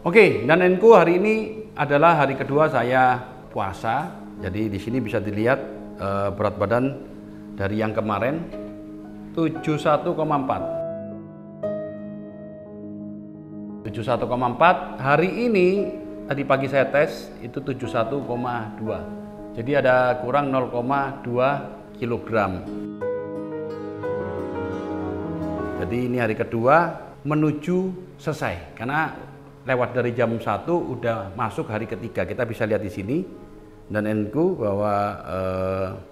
Oke, dan Enku hari ini adalah hari kedua saya puasa. Jadi di sini bisa dilihat berat badan dari yang kemarin 71,4. 71,4. Hari ini tadi pagi saya tes itu 71,2. Jadi ada kurang 0,2 kilogram. Jadi ini hari kedua menuju selesai karena lewat dari jam 1 udah masuk hari ketiga. Kita bisa lihat di sini dan Enku bahwa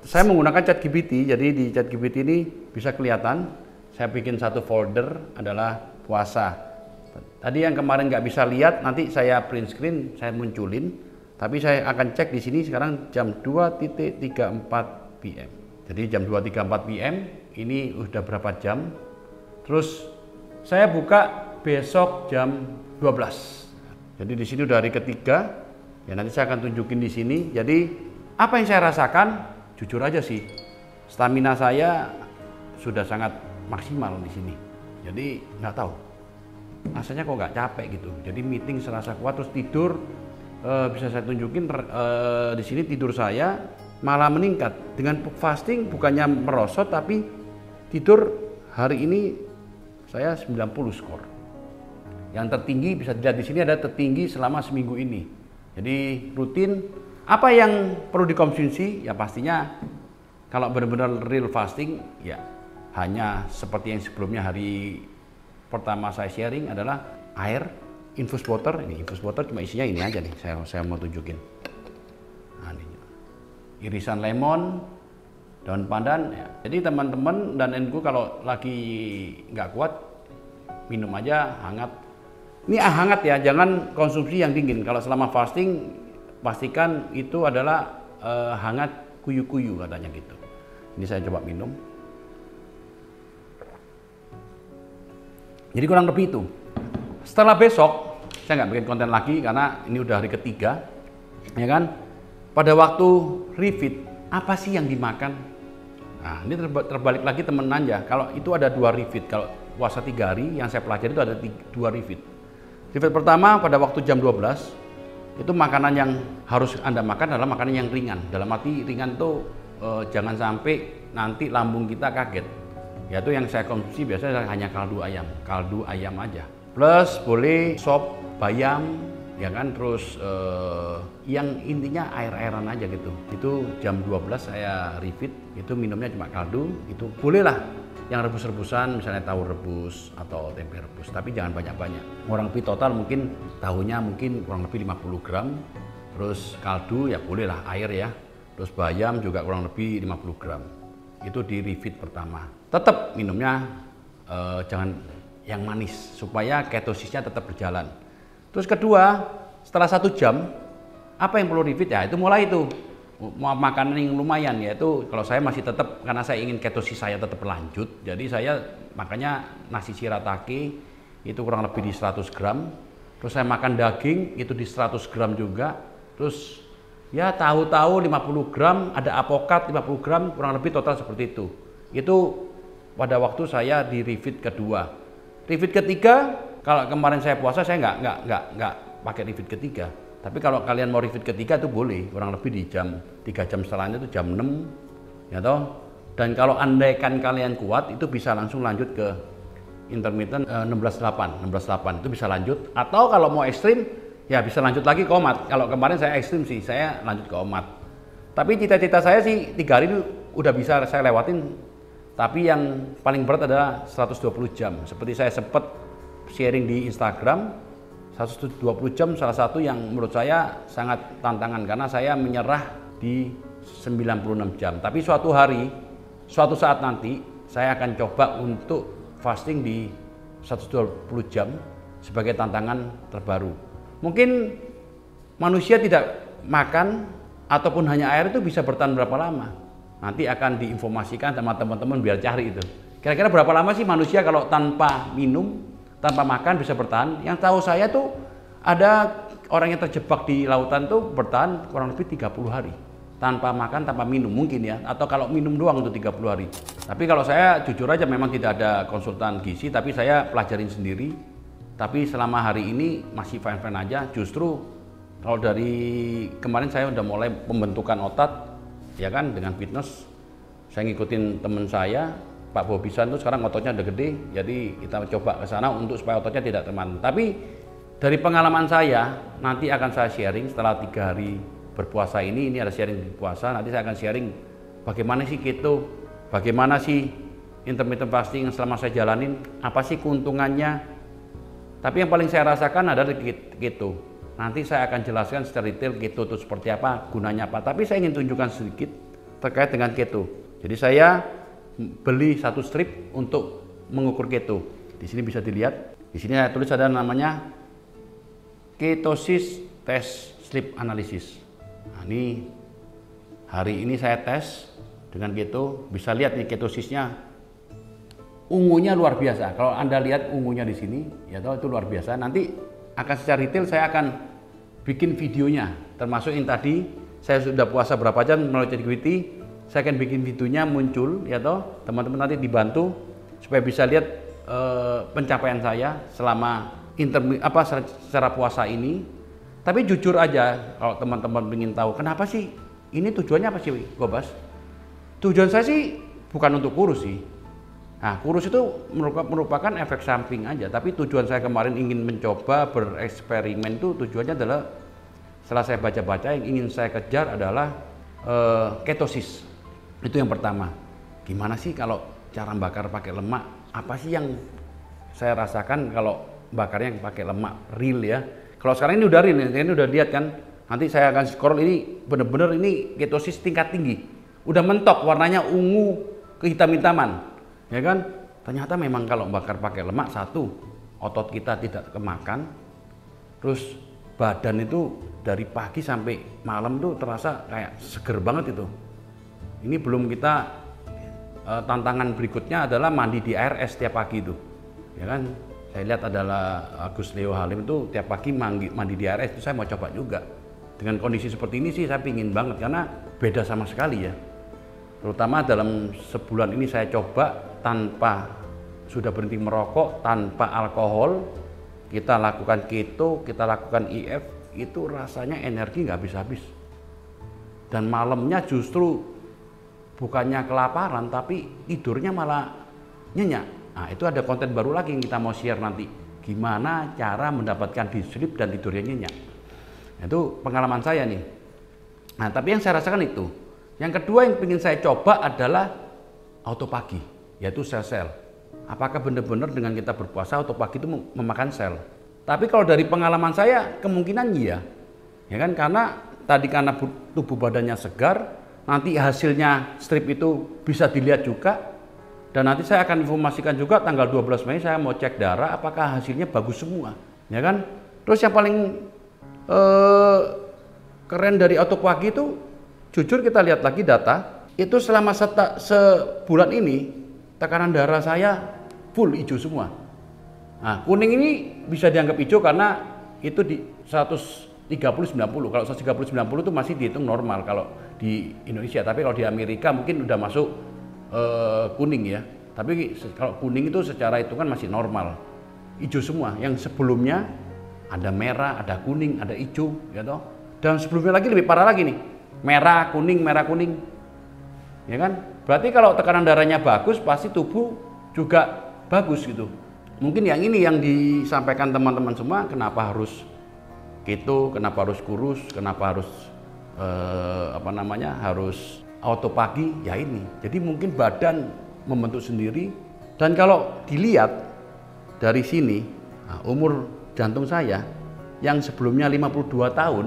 saya menggunakan ChatGPT. Jadi di ChatGPT ini bisa kelihatan saya bikin satu folder adalah puasa. Tadi yang kemarin nggak bisa lihat, nanti saya print screen, saya munculin. Tapi saya akan cek di sini sekarang jam 2.34 PM. Jadi jam 2.34 PM ini udah berapa jam? Terus saya buka besok jam 12. Jadi di sini udah hari ketiga. Ya nanti saya akan tunjukin di sini. Jadi apa yang saya rasakan? Jujur aja sih, stamina saya sudah sangat maksimal di sini. Jadi nggak tahu, rasanya kok nggak capek gitu. Jadi meeting serasa kuat, terus tidur bisa saya tunjukin di sini tidur saya malah meningkat dengan fasting, bukannya merosot tapi tidur hari ini saya 90 skor. Yang tertinggi bisa dilihat di sini ada tertinggi selama seminggu ini. Jadi rutin apa yang perlu dikonsumsi ya pastinya kalau benar-benar real fasting ya hanya seperti yang sebelumnya hari pertama saya sharing adalah air, infus water. Ini infus water cuma isinya ini aja nih, saya mau tunjukin. Nah, ini. Irisan lemon, daun pandan. Ya. Jadi teman-teman dan Enku kalau lagi nggak kuat minum aja hangat. Ini hangat ya, jangan konsumsi yang dingin. Kalau selama fasting pastikan itu adalah hangat kuyu-kuyu katanya gitu. Ini saya coba minum. Jadi kurang lebih itu. Setelah besok, saya nggak bikin konten lagi karena ini udah hari ketiga, ya kan? Pada waktu refit, apa sih yang dimakan? Nah, ini terbalik lagi temen aja. Kalau itu ada 2 refit, kalau puasa 3 hari, yang saya pelajari itu ada 2 refit. Refit pertama pada waktu jam 12, itu makanan yang harus Anda makan adalah makanan yang ringan. Dalam arti ringan tuh jangan sampai nanti lambung kita kaget. Yaitu yang saya konsumsi biasanya hanya kaldu ayam aja. Plus boleh sop bayam, ya kan, terus yang intinya air-airan aja gitu. Itu jam 12 saya refit, itu minumnya cuma kaldu, itu bolehlah yang rebus-rebusan misalnya tahu rebus atau tempe rebus, tapi jangan banyak-banyak. Kurang lebih total mungkin tahunya mungkin kurang lebih 50 gram, terus kaldu ya bolehlah air ya, terus bayam juga kurang lebih 50 gram. Itu di refit pertama. Tetap minumnya jangan yang manis supaya ketosisnya tetap berjalan. Terus kedua, setelah 1 jam apa yang perlu refit ya itu mulai itu makanan yang lumayan, yaitu kalau saya masih tetap karena saya ingin ketosis saya tetap berlanjut, jadi saya makanya nasi shirataki itu kurang lebih di 100 gram. Terus saya makan daging itu di 100 gram juga. Terus ya tahu-tahu 50 gram, ada apokat 50 gram, kurang lebih total seperti itu. Itu pada waktu saya di refit kedua. Refit ketiga, kalau kemarin saya puasa saya nggak pakai refit ketiga. Tapi kalau kalian mau refit ketiga itu boleh, kurang lebih di jam 3 jam setelahnya itu jam 6, ya toh. Dan kalau andaikan kalian kuat itu bisa langsung lanjut ke intermittent 16-8 itu bisa lanjut. Atau kalau mau ekstrim ya bisa lanjut lagi ke omat. Kalau kemarin saya ekstrim sih, saya lanjut ke omat. Tapi cita-cita saya sih 3 hari itu udah bisa saya lewatin. Tapi yang paling berat adalah 120 jam. Seperti saya sempat sharing di Instagram, 120 jam salah satu yang menurut saya sangat tantangan karena saya menyerah di 96 jam. Tapi suatu hari, suatu saat nanti saya akan coba untuk fasting di 120 jam sebagai tantangan terbaru. Mungkin manusia tidak makan ataupun hanya air itu bisa bertahan berapa lama? Nanti akan diinformasikan sama teman-teman biar cari itu. Kira-kira berapa lama sih manusia kalau tanpa minum, tanpa makan bisa bertahan? Yang tahu saya tuh ada orang yang terjebak di lautan tuh bertahan kurang lebih 30 hari. Tanpa makan, tanpa minum mungkin ya. Atau kalau minum doang untuk 30 hari. Tapi kalau saya jujur aja memang tidak ada konsultan gizi, tapi saya pelajarin sendiri. Tapi selama hari ini masih fine-fine aja. Justru kalau dari kemarin saya udah mulai pembentukan otot, ya kan, dengan fitness. Saya ngikutin teman saya, Pak Bobisan tuh sekarang ototnya udah gede, jadi kita coba ke sana untuk supaya ototnya tidak teman. Tapi dari pengalaman saya, nanti akan saya sharing setelah 3 hari berpuasa ini ada sharing puasa, nanti saya akan sharing bagaimana sih keto, bagaimana sih intermittent fasting yang selama saya jalanin, apa sih keuntungannya. Tapi yang paling saya rasakan adalah keto. Nanti saya akan jelaskan secara detail keto itu seperti apa, gunanya apa. Tapi saya ingin tunjukkan sedikit terkait dengan keto. Jadi saya beli 1 strip untuk mengukur keto. Di sini bisa dilihat. Di sini saya tulis ada namanya ketosis test sleep analysis. Nah, ini hari ini saya tes dengan keto. Bisa lihat nih ketosisnya, ungunya luar biasa. Kalau Anda lihat ungunya di sini, ya tahu itu luar biasa. Nanti akan secara detail saya akan bikin videonya. Termasuk yang tadi saya sudah puasa berapa jam melalui ChatGPT. Saya akan bikin videonya muncul, ya toh teman-teman nanti dibantu supaya bisa lihat pencapaian saya selama secara puasa ini. Tapi jujur aja, kalau teman-teman ingin tahu kenapa sih ini tujuannya apa sih, Gobas? Tujuan saya sih bukan untuk kurus sih. Nah, kurus itu merupakan efek samping aja. Tapi tujuan saya kemarin ingin mencoba bereksperimen itu tujuannya adalah setelah saya baca-baca yang ingin saya kejar adalah ketosis. Itu yang pertama. Gimana sih kalau cara bakar pakai lemak? Apa sih yang saya rasakan kalau bakarnya pakai lemak real ya? Kalau sekarang ini udah real, ini udah lihat kan. Nanti saya akan scroll ini bener-bener ini ketosis tingkat tinggi. Udah mentok warnanya ungu kehitam-hitaman. Ya kan? Ternyata memang kalau bakar pakai lemak, satu, otot kita tidak kemakan. Terus badan itu dari pagi sampai malam tuh terasa kayak seger banget itu. Ini belum kita tantangan berikutnya adalah mandi di air es tiap pagi itu, ya kan? Saya lihat adalah Agus Leo Halim itu tiap pagi mandi di air es, itu saya mau coba juga. Dengan kondisi seperti ini sih saya pingin banget karena beda sama sekali ya. Terutama dalam sebulan ini saya coba tanpa sudah berhenti merokok, tanpa alkohol, kita lakukan keto, kita lakukan IF, itu rasanya energi nggak habis-habis. Dan malamnya justru bukannya kelaparan, tapi tidurnya malah nyenyak. Nah, itu ada konten baru lagi yang kita mau share nanti. Gimana cara mendapatkan deep sleep dan tidurnya nyenyak. Itu pengalaman saya nih. Nah, tapi yang saya rasakan itu. Yang kedua yang ingin saya coba adalah autopagi, yaitu sel-sel. Apakah benar-benar dengan kita berpuasa autopagi itu memakan sel? Tapi kalau dari pengalaman saya, kemungkinan iya. Ya kan, karena tadi karena tubuh badannya segar, nanti hasilnya strip itu bisa dilihat juga. Dan nanti saya akan informasikan juga tanggal 12 Mei saya mau cek darah apakah hasilnya bagus semua. Ya kan? Terus yang paling keren dari autopagi itu, jujur kita lihat lagi data, itu selama sebulan ini tekanan darah saya full hijau semua. Nah, kuning ini bisa dianggap hijau karena itu di 130-90. Kalau 130-90 itu masih dihitung normal kalau di Indonesia, tapi kalau di Amerika mungkin udah masuk kuning ya. Tapi kalau kuning itu secara hitungan masih normal. Hijau semua. Yang sebelumnya ada merah, ada kuning, ada hijau, ya toh. Dan sebelumnya lagi lebih parah lagi nih. Merah, kuning, merah, kuning. Ya kan? Berarti kalau tekanan darahnya bagus, pasti tubuh juga bagus gitu. Mungkin yang ini yang disampaikan teman-teman semua, kenapa harus keto, kenapa harus kurus, kenapa harus harus autopagi, ya ini. Jadi mungkin badan membentuk sendiri. Dan kalau dilihat dari sini, umur jantung saya yang sebelumnya 52 tahun,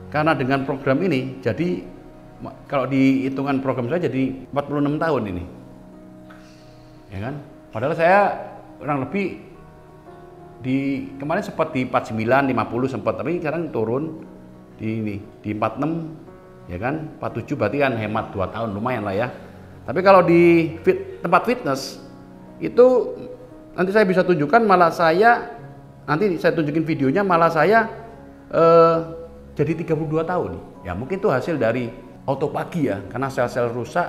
karena dengan program ini, jadi kalau di hitungan program saya jadi 46 tahun ini. Ya kan? Padahal saya kurang lebih kemarin sempat di 49, 50 sempat, tapi sekarang turun di 46, ya kan? 47 berarti kan hemat 2 tahun, lumayan lah ya. Tapi kalau di tempat fitness itu nanti saya bisa tunjukkan, malah saya nanti saya tunjukin videonya, malah saya jadi 32 tahun. Ya mungkin itu hasil dari autopagi ya, karena sel-sel rusak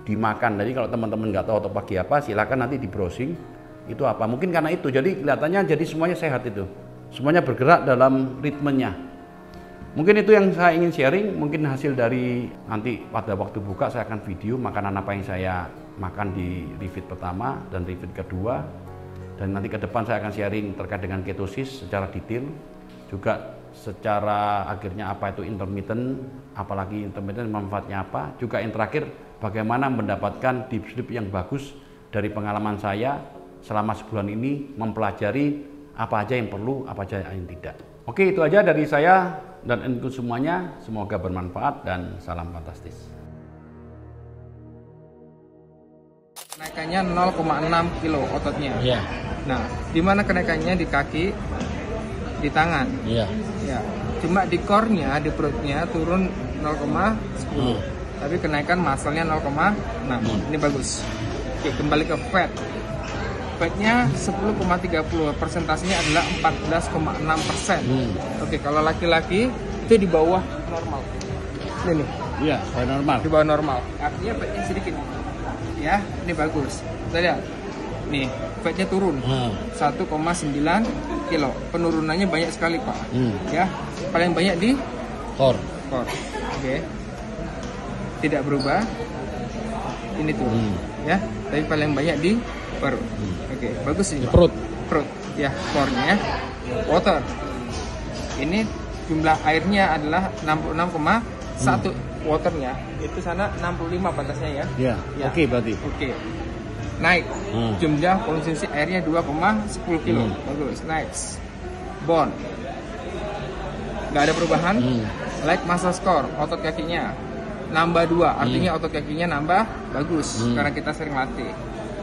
dimakan. Jadi kalau teman-teman nggak tahu autopagi apa, silakan nanti di browsing. Itu apa? Mungkin karena itu. Jadi kelihatannya jadi semuanya sehat itu. Semuanya bergerak dalam ritmenya. Mungkin itu yang saya ingin sharing. Mungkin hasil dari nanti pada waktu buka saya akan video makanan apa yang saya makan di refeed pertama dan refeed kedua. Dan nanti ke depan saya akan sharing terkait dengan ketosis secara detail. Juga secara akhirnya apa itu intermittent, apalagi intermittent manfaatnya apa. Juga yang terakhir bagaimana mendapatkan deep sleep yang bagus dari pengalaman saya selama sebulan ini mempelajari apa aja yang perlu, apa aja yang tidak. Oke, itu aja dari saya dan untuk semuanya. Semoga bermanfaat dan salam fantastis. Kenaikannya 0,6 kilo ototnya. Iya. Nah, di mana kenaikannya? Di kaki, di tangan. Iya. Ya. Cuma di core-nya, di perutnya turun 0,10. Tapi kenaikan muscle-nya 0,6. Ini bagus. Oke, kembali ke fat. Fatnya 10,30, persentasenya adalah 14,6%. Oke, kalau laki-laki itu di bawah normal. Ini nih, Iya, normal. di bawah normal. Artinya fatnya sedikit. Ya, ini bagus. Kita lihat. Nih, fatnya turun 1,9 kilo. Penurunannya banyak sekali, Pak. Ya, paling banyak di Core. core. Oke. Tidak berubah. Ini turun. Ya, tapi paling banyak di perut. Oke, bagus ini, Pak. Perut. Ya, core-nya ya. Water. Ini jumlah airnya adalah 66,1 waternya. Itu sana 65 batasnya ya. Iya. Ya. Oke, berarti. Oke. Naik. Jumlah konsumsi airnya 2,10 kilo. Bagus. Next. Bone. Nggak ada perubahan. Leg muscle score, otot kakinya nambah 2. Artinya otot kakinya nambah bagus karena kita sering latih.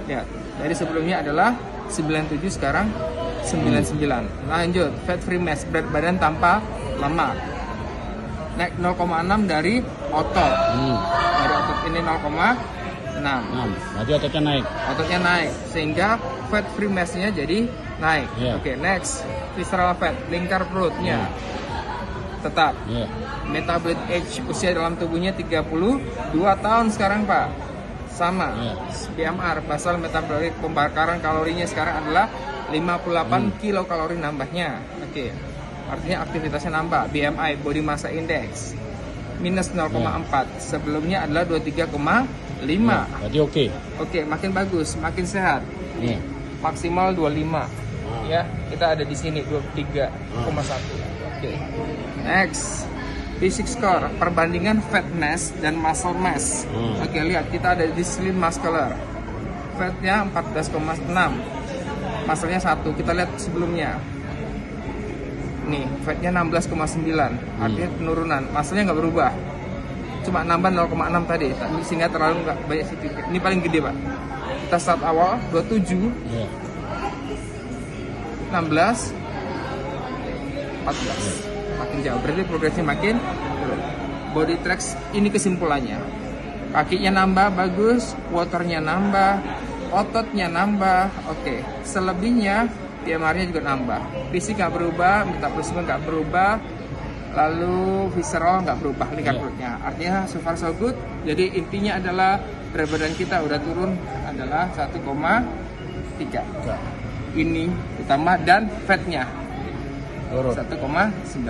Lihat. Dari sebelumnya adalah 97, sekarang 99. Lanjut, fat free mass, berat badan tanpa lemak. Naik 0,6 dari otot. Dari otot ini 0,6. Berarti ototnya naik. Ototnya naik sehingga fat free mass-nya jadi naik. Yeah. Oke, next. Visceral fat, lingkar perutnya tetap. Metabolic age, usia dalam tubuhnya 32 tahun sekarang, Pak. Sama. BMR, basal metabolic, pembakaran kalorinya sekarang adalah 58 kilokalori nambahnya. Oke. Artinya aktivitasnya nambah. BMI, body massa index, minus 0,4. Sebelumnya adalah 23,5. Berarti oke. Oke, makin bagus, makin sehat. Maksimal 25. Ya, kita ada di sini 23,1. Oke. Next. Basic score, perbandingan fat mass dan muscle mass. Oke, lihat kita ada di slim muscular. Fatnya 14,6. Muscle-nya 1. Kita lihat sebelumnya. Nih, fatnya 16,9. Artinya penurunan. Muscle-nya nggak berubah. Cuma nambah 0,6 tadi. Sehingga terlalu nggak banyak sedikit. Ini paling gede, Pak. Kita start awal 27. 16. 14. Makin jauh, berarti progresnya makin turun. Body tracks, ini kesimpulannya. Kakinya nambah bagus, waternya nambah, ototnya nambah. Oke, selebihnya BMR-nya juga nambah. Fisik nggak berubah, metabolisme nggak berubah, lalu visceral nggak berubah, lingkar perutnya. Artinya so far so good. Jadi intinya adalah berat badan kita udah turun adalah 1,3. Ini utama, dan fatnya 1,9.